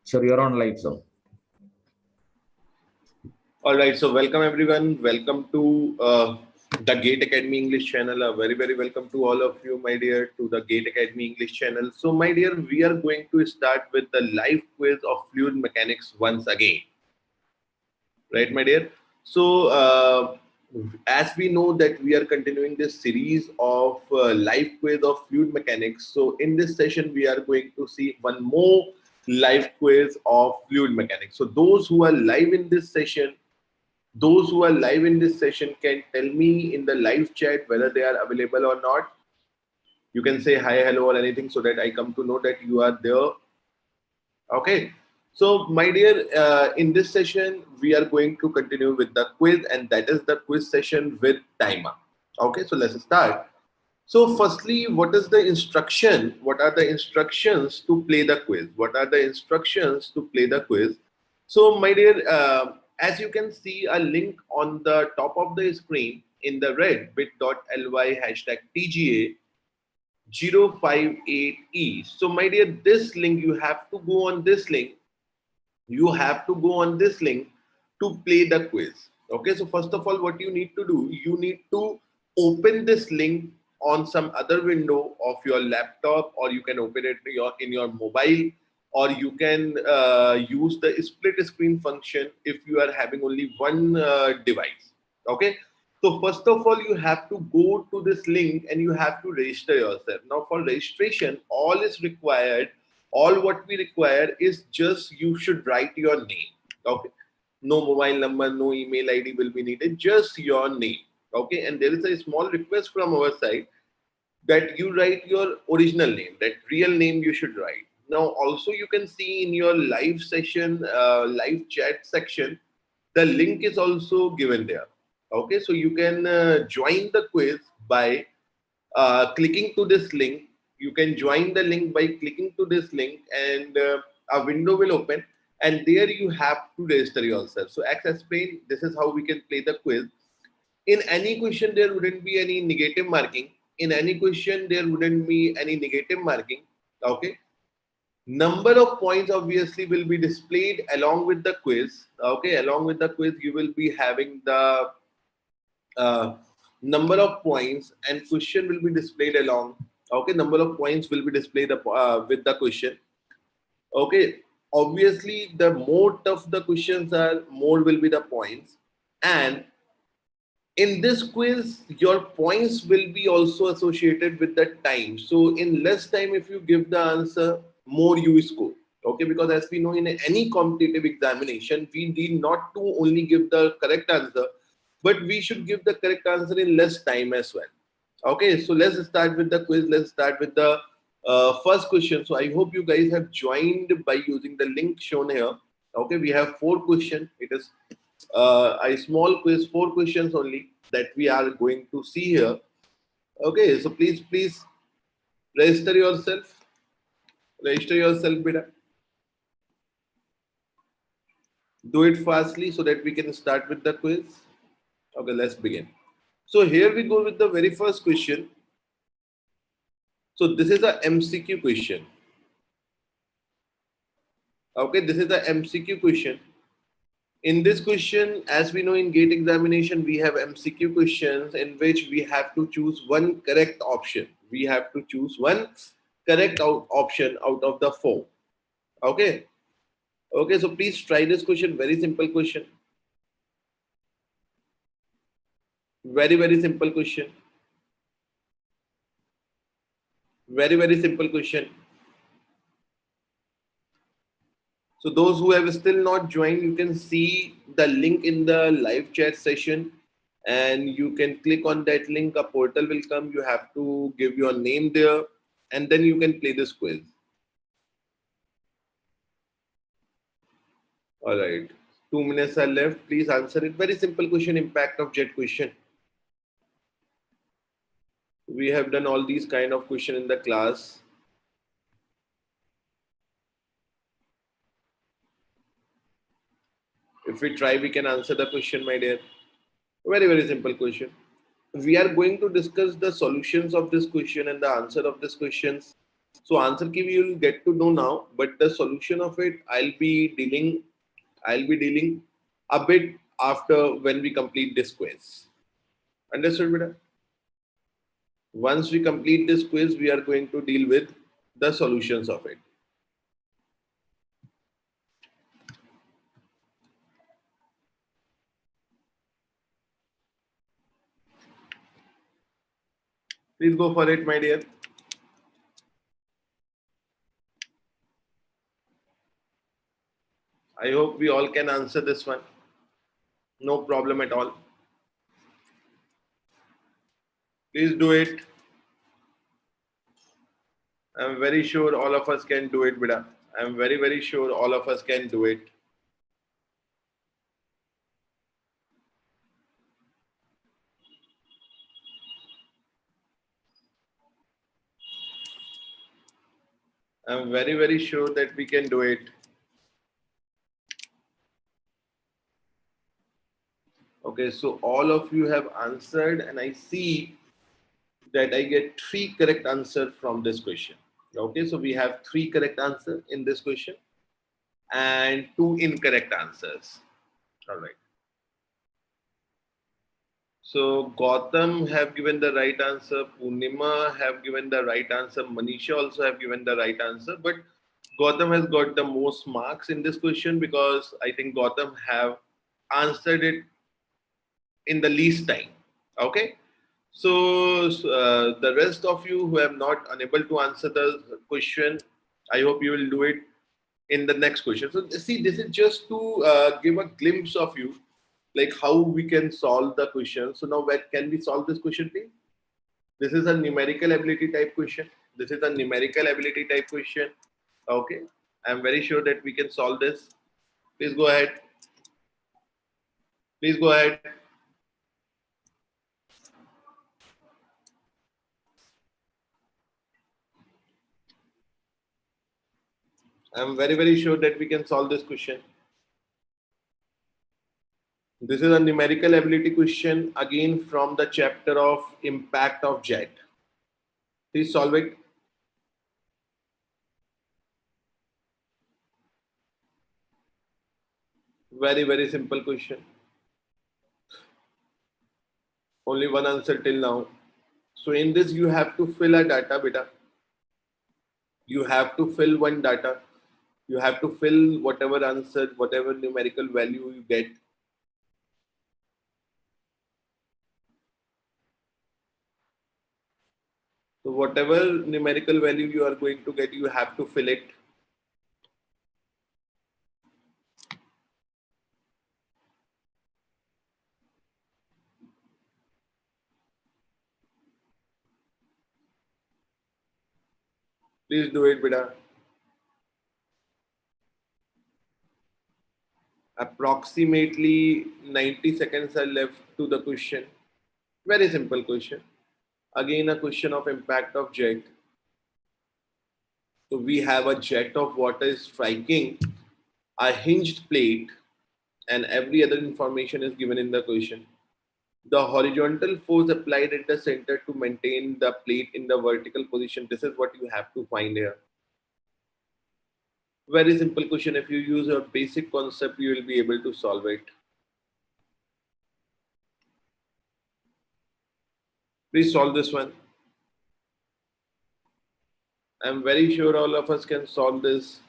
Sure, you're on live, sir. All right, so welcome everyone. Welcome to the Gate Academy English channel. A very welcome to all of you, my dear, to the Gate Academy English channel. So, my dear, we are going to start with the live quiz of fluid mechanics once again. Right, my dear? So, as we know that we are continuing this series of live quiz of fluid mechanics. So, in this session, we are going to see one more live quiz of fluid mechanics. So, those who are live in this session can tell me in the live chat whether they are available or not. You can say hi, hello, or anything so that I come to know that you are there. Okay. So, my dear, in this session, we are going to continue with the quiz, and that is the quiz session with timer. Okay, so let's start. So, firstly, what is the instruction? What are the instructions to play the quiz? What are the instructions to play the quiz? So, my dear, as you can see a link on the top of the screen in the red bit.ly #TGA 058E. So, my dear, this link, you have to go on this link. You have to go on this link to play the quiz. Okay, so first of all, what you need to do, you need to open this link on some other window of your laptop, or you can open it in your mobile, or you can use the split screen function if you are having only one device. Okay, so first of all, you have to go to this link and you have to register yourself. Now, for registration, all is required. All what we require is just you should write your name. Okay, no mobile number, no email ID will be needed, just your name. Okay, and there is a small request from our side that you write your original name, that real name you should write. Now, also you can see in your live session, live chat section, the link is also given there. Okay, so you can join the quiz by clicking to this link. You can join the link by clicking to this link, and a window will open, and there you have to register yourself. So, as explained, this is how we can play the quiz. In any question, there wouldn't be any negative marking. In any question, there wouldn't be any negative marking. Okay. Number of points obviously will be displayed along with the quiz. Okay. Along with the quiz, you will be having the number of points, and question will be displayed along. Okay, number of points will be displayed with the question. Okay, obviously the more tough the questions are, more will be the points. And in this quiz, your points will be also associated with the time. So in less time, if you give the answer, more you score. Okay, because as we know, in any competitive examination, we need not to only give the correct answer, but we should give the correct answer in less time as well. Okay, so let's start with the quiz. Let's start with the first question. So I hope you guys have joined by using the link shown here. Okay, we have 4 questions. It is a small quiz, 4 questions only that we are going to see here. Okay, so please register yourself. Register yourself, beta. Do it fastly so that we can start with the quiz. Okay, let's begin. So here we go with the very first question. So this is a MCQ question. Okay, this is the MCQ question. In this question, as we know in GATE examination, we have MCQ questions in which we have to choose one correct option. We have to choose one correct option out of the 4. Okay. Okay, so please try this question. Very simple question. Very simple question. Very simple question. So those who have still not joined, you can see the link in the live chat session, and you can click on that link. A portal will come. You have to give your name there, and then you can play this quiz. All right. 2 minutes are left. Please answer it. Very simple question, impact of jet question. We have done all these kind of question in the class. If we try, we can answer the question, my dear. Very simple question. We are going to discuss the solutions of this question and the answer of this questions So answer key you will get to know now, but the solution of it I'll be dealing a bit after when we complete this quiz. Understood, beta? Once we complete this quiz, we are going to deal with the solutions of it. Please go for it, my dear. I hope we all can answer this one. No problem at all. Please do it. I'm very sure all of us can do it, beta. I'm very, very sure all of us can do it. I'm very, very sure that we can do it. Okay, so all of you have answered, and I see that I get 3 correct answers from this question. Okay, so we have 3 correct answers in this question and 2 incorrect answers. All right. So Gautam have given the right answer, Purnima have given the right answer, Manisha also have given the right answer, but Gautam has got the most marks in this question because I think Gautam have answered it in the least time. Okay. So the rest of you who have not unable to answer the question, I hope you will do it in the next question. So see, this is just to give a glimpse of you, like how we can solve the question. So now where can we solve this question, please? This is a numerical ability type question. This is a numerical ability type question. Okay. I'm very sure that we can solve this. Please go ahead. Please go ahead. I'm very, very sure that we can solve this question. This is a numerical ability question again from the chapter of impact of jet. Please solve it. Very, very simple question. Only one answer till now. So in this you have to fill a data, beta. You have to fill one data. You have to fill whatever answer, whatever numerical value you get. So whatever numerical value you are going to get, you have to fill it. Please do it, beta. Approximately 90 seconds are left to the question. Very simple question. Again, a question of impact of jet. So we have a jet of water striking a hinged plate, and every other information is given in the question. The horizontal force applied at the center to maintain the plate in the vertical position. This is what you have to find here. Very simple question. If you use a basic concept, you will be able to solve it. Please solve this one. I'm very sure all of us can solve this.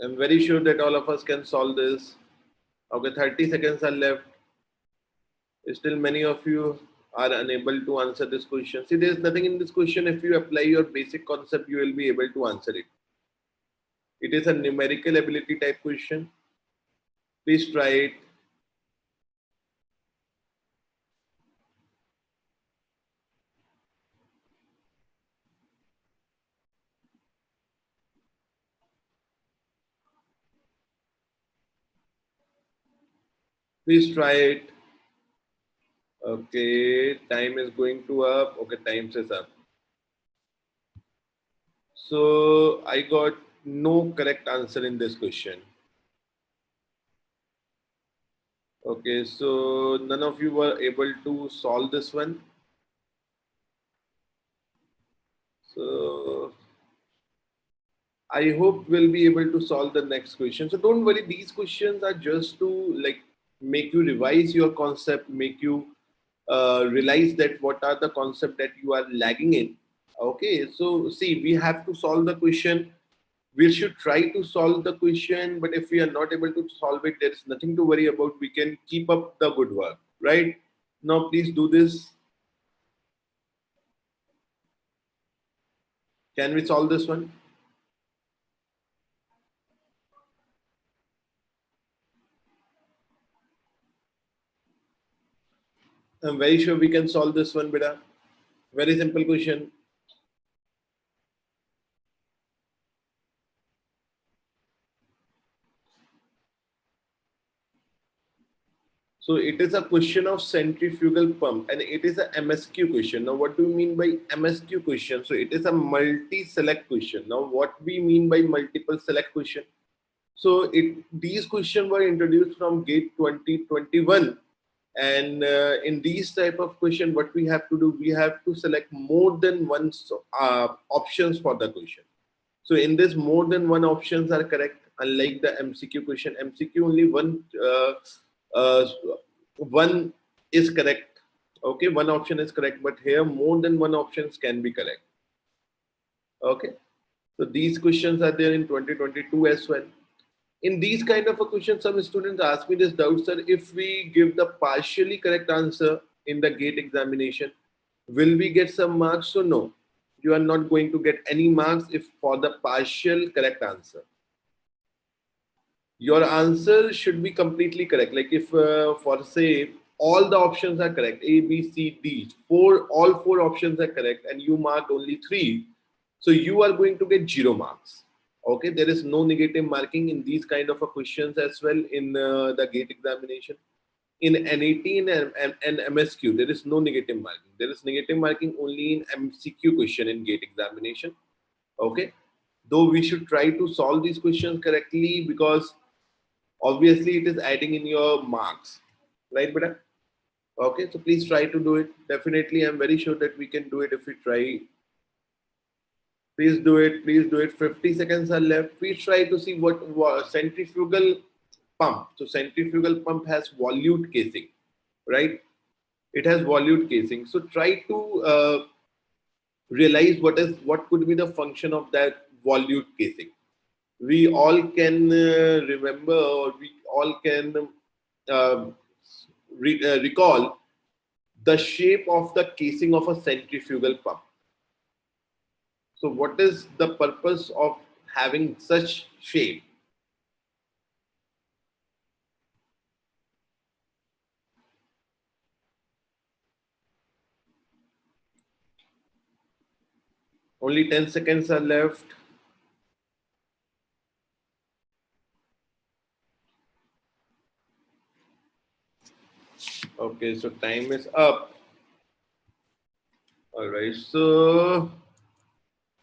I'm very sure that all of us can solve this. Okay, 30 seconds are left. Still, many of you are unable to answer this question. See, there's nothing in this question. If you apply your basic concept, you will be able to answer it. It is a numerical ability type question. Please try it. Please try it. Okay, time is going to up. Okay, time is up. So I got no correct answer in this question. Okay, so none of you were able to solve this one. So I hope we'll be able to solve the next question. So don't worry, these questions are just to like make you revise your concept, make you realize that what are the concept that you are lagging in. Okay, so see, we have to solve the question. We should try to solve the question, but if we are not able to solve it, there's nothing to worry about. We can keep up the good work, right? Now, please do this. Can we solve this one? I'm very sure we can solve this one, beta. Very simple question. So it is a question of centrifugal pump and it is a MSQ question. Now, what do you mean by MSQ question? So it is a multi-select question. Now, what we mean by multiple select question? So these questions were introduced from GATE 2021. And in these type of question, what we have to do, we have to select more than one options for the question. So in this, more than one options are correct. Unlike the MCQ question, MCQ only uh, one is correct. Okay, one option is correct, but here more than one options can be correct. Okay, so these questions are there in 2022 as well. In these kind of a question, some students ask me this doubt, sir, if we give the partially correct answer in the GATE examination, will we get some marks? So no, you are not going to get any marks if for the partial correct answer. Your answer should be completely correct. Like if for say all the options are correct, A, B, C, D, all four options are correct, and you marked only three, so you are going to get 0 marks. Okay, there is no negative marking in these kind of a questions as well in the GATE examination. In NAT and MSQ, there is no negative marking. There is negative marking only in MCQ question in GATE examination. Okay, though we should try to solve these questions correctly because obviously it is adding in your marks, right, beta? Okay, so please try to do it. Definitely, I'm very sure that we can do it if we try. Please do it. Please do it. 50 seconds are left. Please try to see what centrifugal pump. So centrifugal pump has volute casing, right? It has volute casing. So try to realize what could be the function of that volute casing. We all can remember, or we all can uh, recall the shape of the casing of a centrifugal pump. So what is the purpose of having such shape? Only 10 seconds are left. Okay, so time is up. All right, so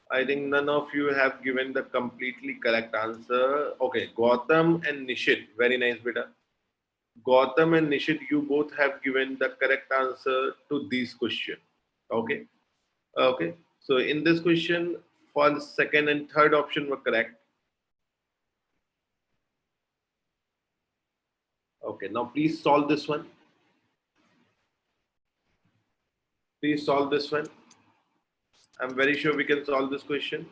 I think none of you have given the completely correct answer. Okay, Gautam and Nishit, very nice, beta. Gautam and Nishit, you both have given the correct answer to this question. Okay, okay. So in this question, for the second and third option were correct. Okay, now please solve this one. Please solve this one. I'm very sure we can solve this question.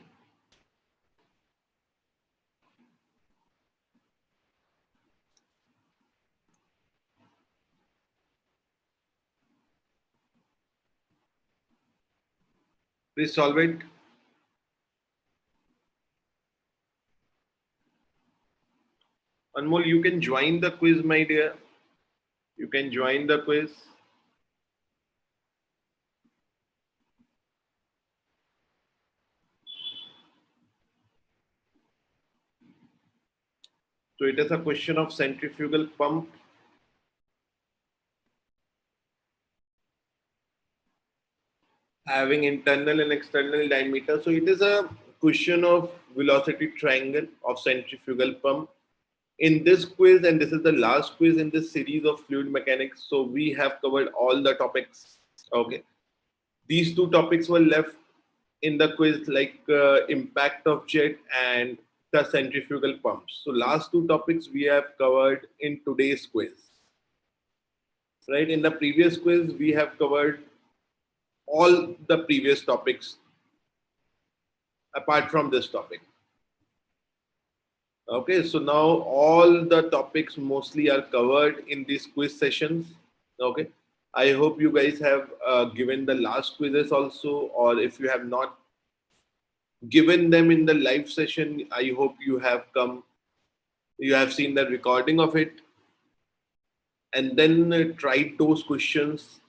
Please solve it. Anmol, you can join the quiz, my dear. You can join the quiz. So it is a question of centrifugal pump having internal and external diameter. So it is a question of velocity triangle of centrifugal pump. In this quiz, and this is the last quiz in this series of fluid mechanics, so we have covered all the topics. Okay, these two topics were left in the quiz, like impact of jet and the centrifugal pumps. So last two topics we have covered in today's quiz. Right, in the previous quiz we have covered all the previous topics apart from this topic. Okay, so now all the topics mostly are covered in these quiz sessions. Okay, I hope you guys have given the last quizzes also, or if you have not given them in the live session, I hope you have come, you have seen the recording of it, and then tried those questions.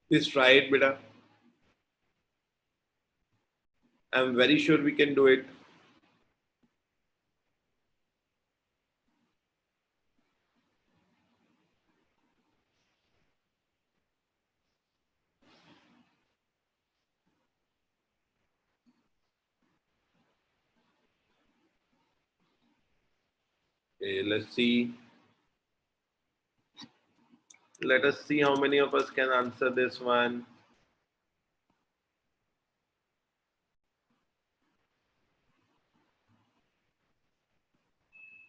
Please try it, beta. I'm very sure we can do it. Okay, let's see. Let us see how many of us can answer this one.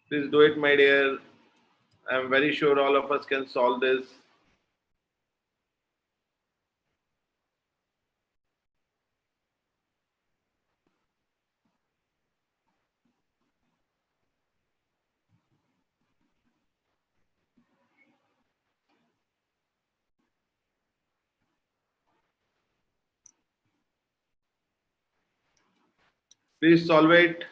Please do it, my dear. I'm very sure all of us can solve this. Please solve it.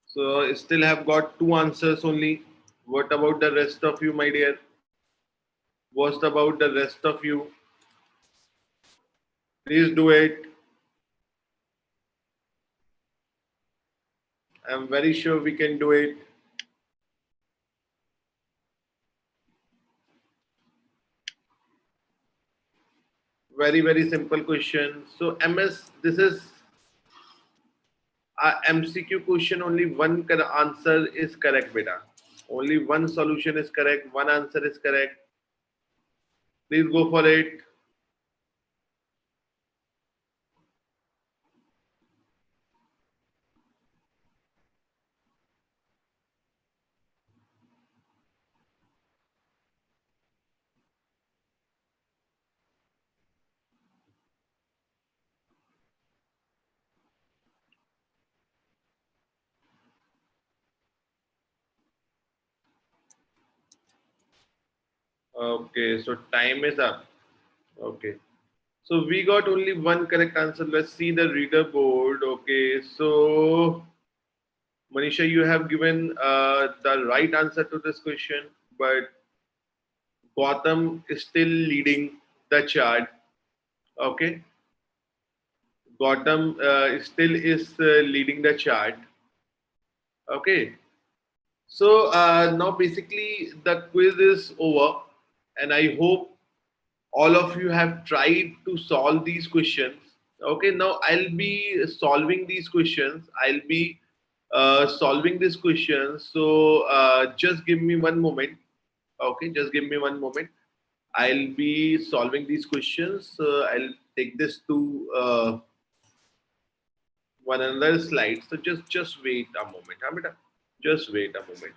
So I still have got two answers only. What about the rest of you, my dear? What about the rest of you? Please do it. I'm very sure we can do it. Very, very simple question. So MS, this is a MCQ question. Only one answer is correct, beta. Only one solution is correct. One answer is correct. Please go for it. Okay, so time is up. Okay. So we got only one correct answer. Let's see the reader board. Okay, so Manisha, you have given the right answer to this question, but Gautam is still leading the chart. Okay, Gautam still is leading the chart. Okay, so now basically the quiz is over, and I hope all of you have tried to solve these questions. Okay, now I'll be solving these questions. I'll be solving these questions. So just give me one moment. Okay, just give me one moment. I'll be solving these questions. I'll take this to one another slide. So just wait a moment. Huh, beta? Just wait a moment.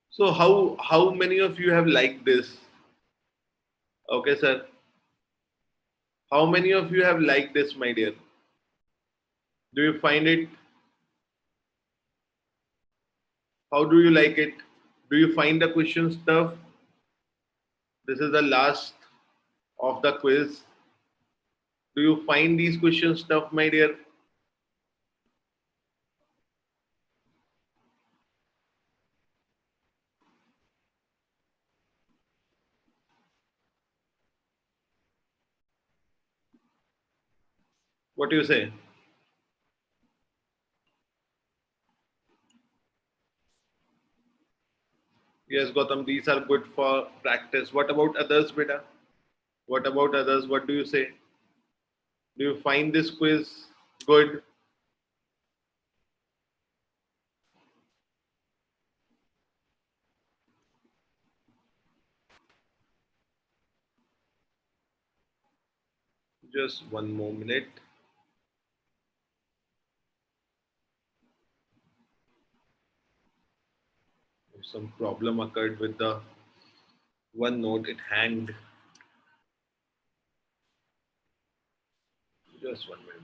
So how many of you have liked this? Okay, sir. How many of you have liked this, my dear? Do you find it? How do you like it? Do you find the questions tough? This is the last of the quiz. Do you find these questions tough, my dear? What do you say? Yes, Gautam, these are good for practice. What about others, beta? What about others? What do you say? Do you find this quiz good? Just one more minute. Some problem occurred with the one note. It hanged. Just one minute.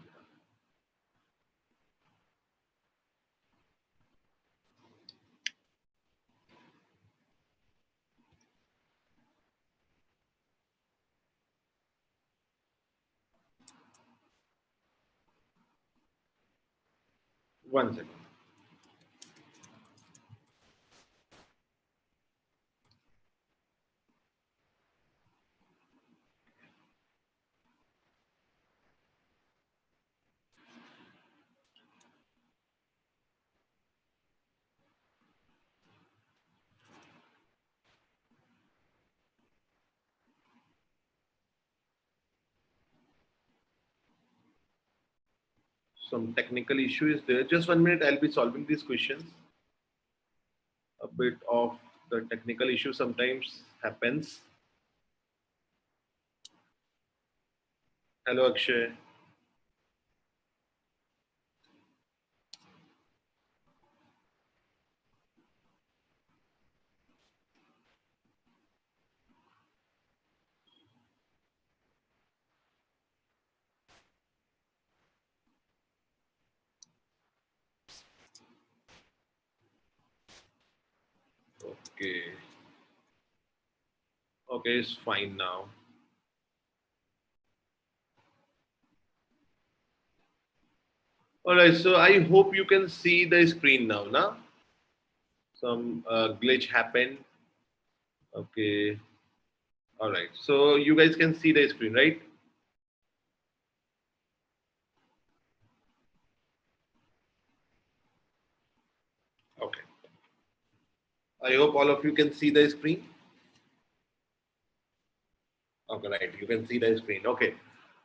One second. Some technical issue is there. Just one minute. I'll be solving these questions. A bit of the technical issue sometimes happens. Hello, Akshay. Okay. Okay, it's fine now. All right. So I hope you can see the screen now. Now, some glitch happened. Okay. All right. So you guys can see the screen, right? Okay. I hope all of you can see the screen. Okay, right. You can see the screen. Okay.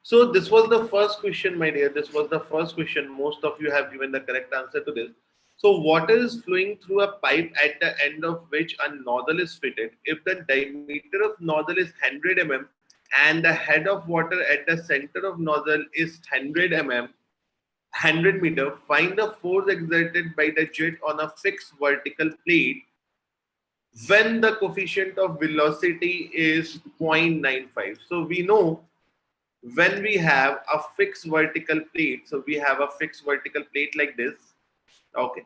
So this was the first question, my dear. This was the first question. Most of you have given the correct answer to this. So water is flowing through a pipe at the end of which a nozzle is fitted. If the diameter of nozzle is 100 mm and the head of water at the center of nozzle is 100 mm, 100 meter, find the force exerted by the jet on a fixed vertical plate when the coefficient of velocity is 0.95. So we know when we have a fixed vertical plate, so we have a fixed vertical plate like this, okay,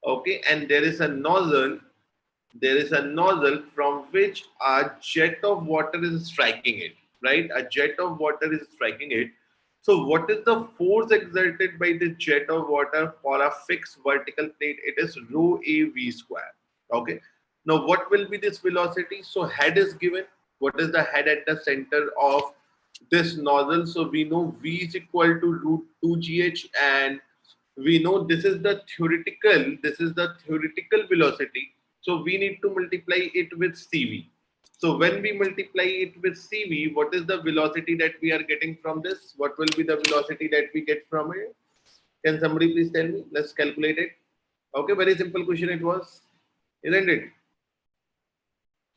okay, and there is a nozzle from which a jet of water is striking it, right? A jet of water is striking it. So what is the force exerted by the jet of water for a fixed vertical plate? It is rho a v square. Okay. Now what will be this velocity? So head is given. What is the head at the center of this nozzle? So we know v is equal to root 2gh, and we know this is the theoretical velocity. So we need to multiply it with cv. So when we multiply it with cv, what is the velocity that we are getting from this? What will be the velocity that we get from it? Can somebody please tell me? Let's calculate it. Okay, very simple question it was, isn't it?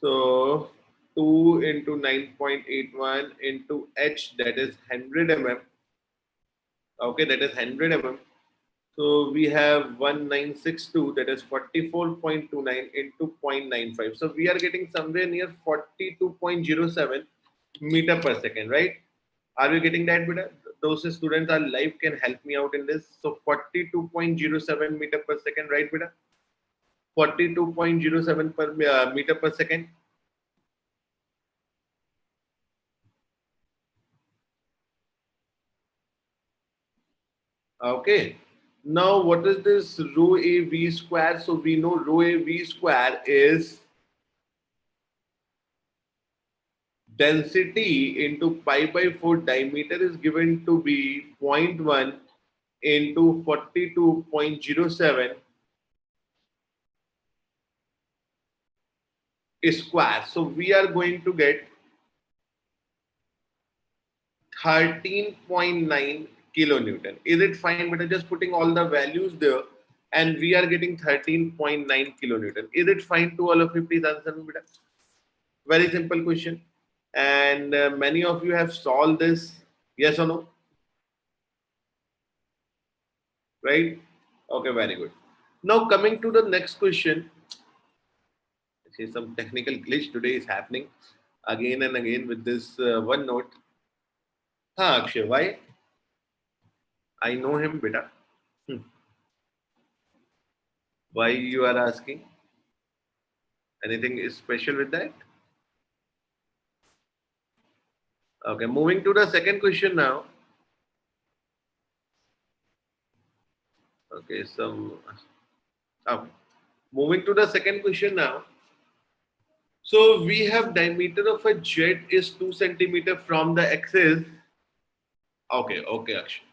So 2 into 9.81 into h, that is 100 mm. Okay, that is 100 mm. So we have 1962, that is 44.29 into 0.95. So we are getting somewhere near 42.07 meter per second, right? Are we getting that, beta? Those students are live can help me out in this. So 42.07 meter per second, right, beta? 42.07 per meter per second. Okay. Now, what is this rho a v square? So we know rho a v square is density into pi by 4 diameter is given to be zero point 0.1 into 42.07 square. So we are going to get 13.9 kilonewton. Is it fine? But I'm just putting all the values there and we are getting 13.9 kilonewton. Is it fine to all of you? Please answer me. Very simple question. And many of you have solved this. Yes or no? Right? Okay, very good. Now coming to the next question. See, some technical glitch today is happening again and again with this one note. Akshay, why? I know him, beta. Hmm. Why you are asking? Anything is special with that? Okay, moving to the second question now. Okay, okay. Moving to the second question now. So we have diameter of a jet is 2 centimeter from the axis. Okay, Akshay.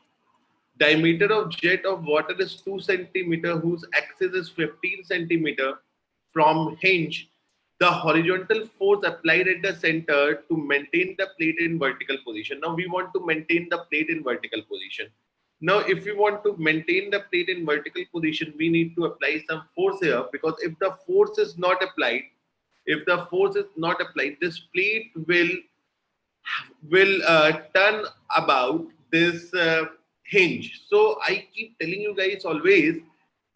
Diameter of jet of water is 2 centimeter whose axis is 15 centimeter from hinge. The horizontal force applied at the center to maintain the plate in vertical position. Now we want to maintain the plate in vertical position. Now if we want to maintain the plate in vertical position, we need to apply some force here, because if the force is not applied, this plate will turn about this hinge. So I keep telling you guys always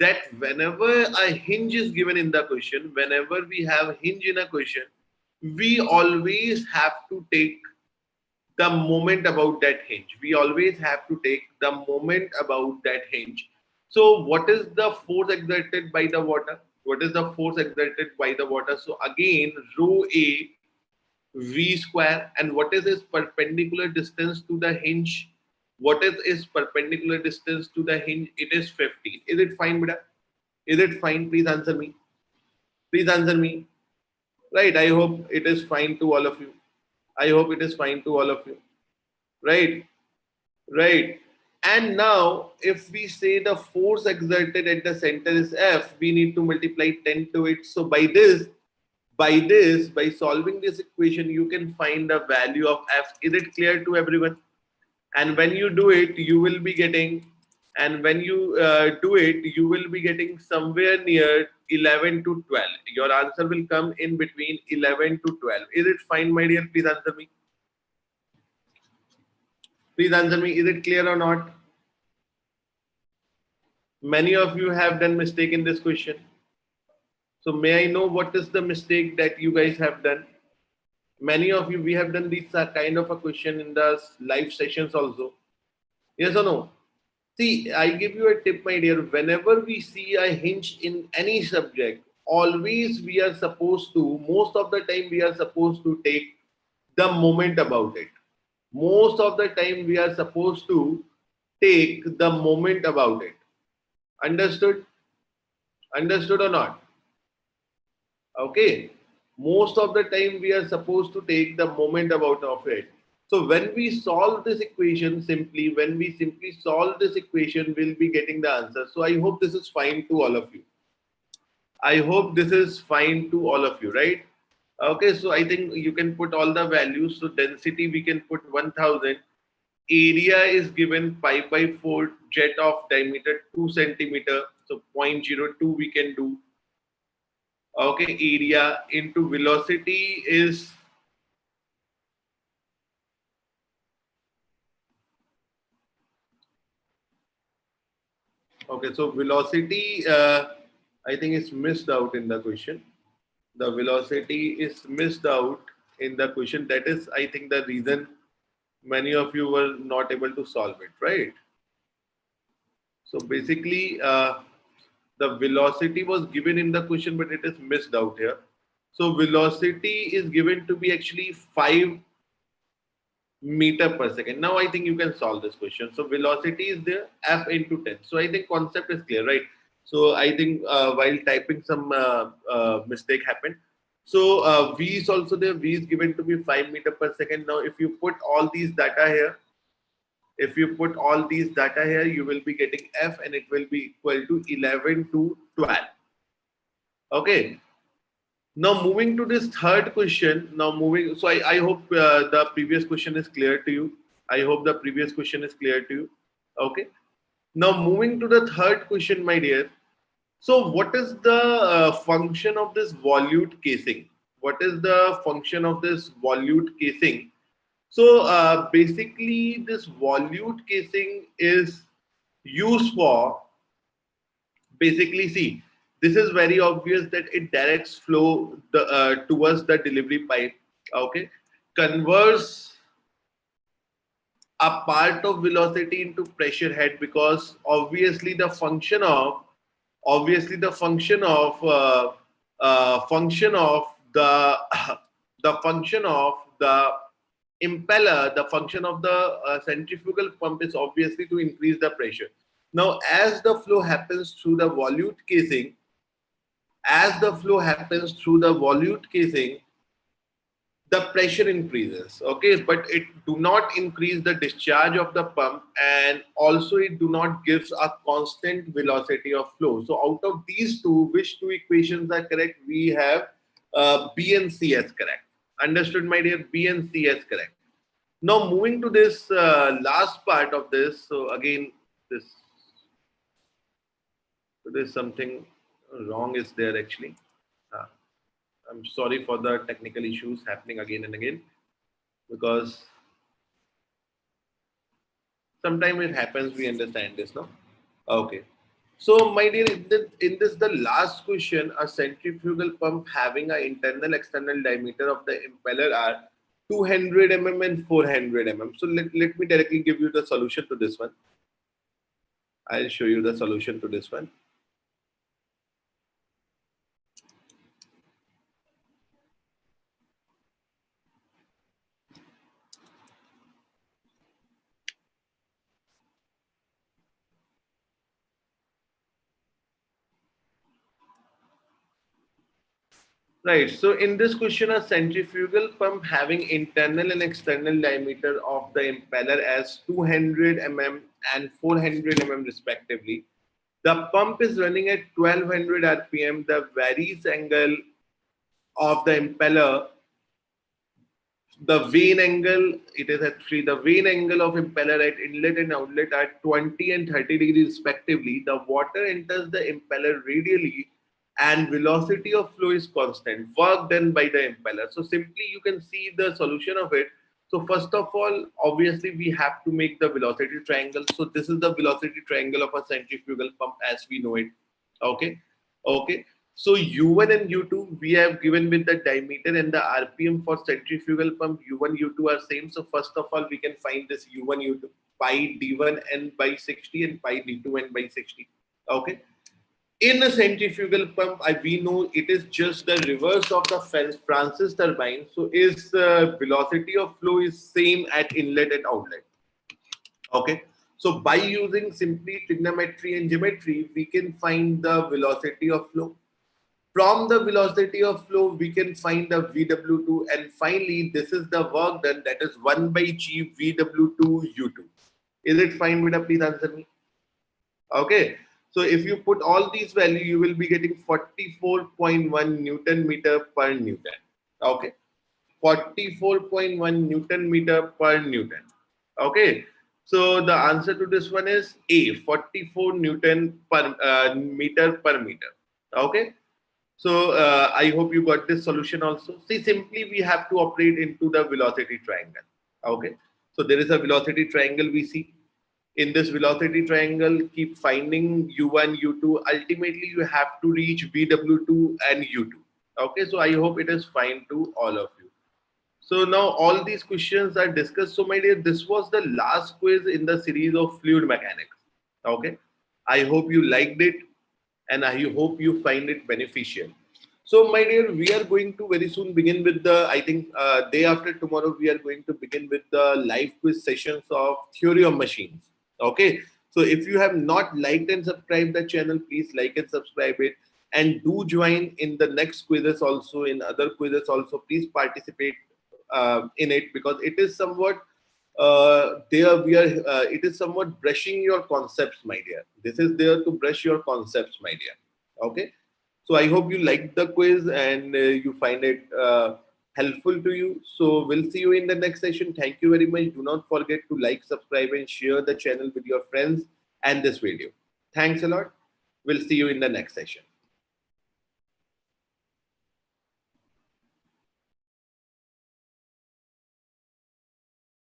that whenever a hinge is given in the question, whenever we have hinge in a question, we always have to take the moment about that hinge. We always have to take the moment about that hinge. So what is the force exerted by the water? What is the force exerted by the water? So again, rho A V square. And what is its perpendicular distance to the hinge? What is its perpendicular distance to the hinge? It is 15. Is it fine, beta? Is it fine? Please answer me. Please answer me. Right. I hope it is fine to all of you. I hope it is fine to all of you. Right. Right. And now, if we say the force exerted at the center is F, we need to multiply 10 to it. So by solving this equation, you can find the value of F. Is it clear to everyone? And when you do it, you will be getting, you will be getting somewhere near 11 to 12. Your answer will come in between 11 to 12. Is it fine, my dear? Please answer me. Please answer me. Is it clear or not? Many of you have done mistake in this question. So may I know what is the mistake that you guys have done? Many of you, we have done this kind of a question in the live sessions also. Yes or no? See, I give you a tip, my dear. Whenever we see a hinge in any subject, always we are supposed to, most of the time we are supposed to take the moment about it. Most of the time we are supposed to take the moment about it. Understood? Understood or not? Okay. Most of the time we are supposed to take the moment about of it. So when we solve this equation when we simply solve this equation, we'll be getting the answer. So I hope this is fine to all of you. I hope this is fine to all of you, right? Okay, so I think you can put all the values. So density, we can put 1000. Area is given pi by 4, jet of diameter 2 centimeter. So 0.02 we can do. Okay, area into velocity is okay. So velocity, I think it's missed out in the question. The velocity is missed out in the question. That is, I think, the reason many of you were not able to solve it, right? So basically, the velocity was given in the question, but it is missed out here. So velocity is given to be actually 5 meter per second. Now I think you can solve this question. So velocity is there, F into 10. So I think concept is clear, right? So I think while typing some mistake happened. So V is also there. V is given to be 5 meter per second. Now if you put all these data here, you will be getting F and it will be equal to 11 to 12. Okay. Now moving to this third question. So I hope the previous question is clear to you. I hope the previous question is clear to you. Okay. Now moving to the third question, my dear. So what is the function of this volute casing? What is the function of this volute casing? So basically, this volute casing is used for, basically, see, this is very obvious that it directs flow towards the delivery pipe. Okay, converts a part of velocity into pressure head, because obviously the function of the the function of the impeller, the function of the centrifugal pump is obviously to increase the pressure. Now as the flow happens through the volute casing, the pressure increases. Okay, but it do not increase the discharge of the pump, and also it do not gives a constant velocity of flow. So out of these two, which two equations are correct? We have B and C as correct. Understood, my dear? B and C as correct. Now moving to this last part of this. So again, this there's something wrong is there actually. Uh, I'm sorry for the technical issues happening again and again, because sometimes it happens. We understand this, no? Okay. So, my dear, in this the last question, a centrifugal pump having an internal external diameter of the impeller are 200 mm and 400 mm. So, let me directly give you the solution to this one. I'll show you the solution to this one. Right. So in this question, a centrifugal pump having internal and external diameter of the impeller as 200 mm and 400 mm respectively. The pump is running at 1200 rpm. The varies angle of the impeller, the vane angle, it is at 3. The vane angle of impeller at inlet and outlet are 20 and 30 degrees respectively. The water enters the impeller radially and velocity of flow is constant. Work done by the impeller. So simply you can see the solution of it. So first of all, obviously we have to make the velocity triangle. So this is the velocity triangle of a centrifugal pump as we know it. Okay. Okay. So U1 and U2 we have given with the diameter and the RPM for centrifugal pump. U1, U2 are same. So first of all, we can find this U1, U2 pi D1 n by 60 and pi D2 n by 60. Okay. In a centrifugal pump, we know it is just the reverse of the Francis turbine. So is velocity of flow is same at inlet and outlet. Okay. So by using simply trigonometry and geometry, we can find the velocity of flow. From the velocity of flow, we can find the VW2, and finally, this is the work done, that is 1 by G VW2 U2. Is it fine, Vida? Please answer me. Okay. So if you put all these values, you will be getting 44.1 Newton meter per Newton. Okay. 44.1 Newton meter per Newton. Okay. So the answer to this one is A, 44 Newton per meter per meter. Okay. So I hope you got this solution also. See, simply we have to operate into the velocity triangle. Okay. So there is a velocity triangle we see. In this velocity triangle, keep finding U1, U2. Ultimately, you have to reach VW2 and U2. Okay. So I hope it is fine to all of you. So now all these questions are discussed. So my dear, this was the last quiz in the series of fluid mechanics. Okay. I hope you liked it, and I hope you find it beneficial. So, my dear, we are going to very soon begin with the, I think, day after tomorrow, we are going to begin with the live quiz sessions of theory of machines. Okay. So, if you have not liked and subscribed the channel, please like and subscribe it. And do join in the next quizzes also, in other quizzes also. Please participate in it, because it is somewhat it is somewhat brushing your concepts, my dear. This is there to brush your concepts, my dear. Okay. So I hope you liked the quiz and you find it helpful to you. So we'll see you in the next session. Thank you very much. Do not forget to like, subscribe, and share the channel with your friends and this video. Thanks a lot. We'll see you in the next session.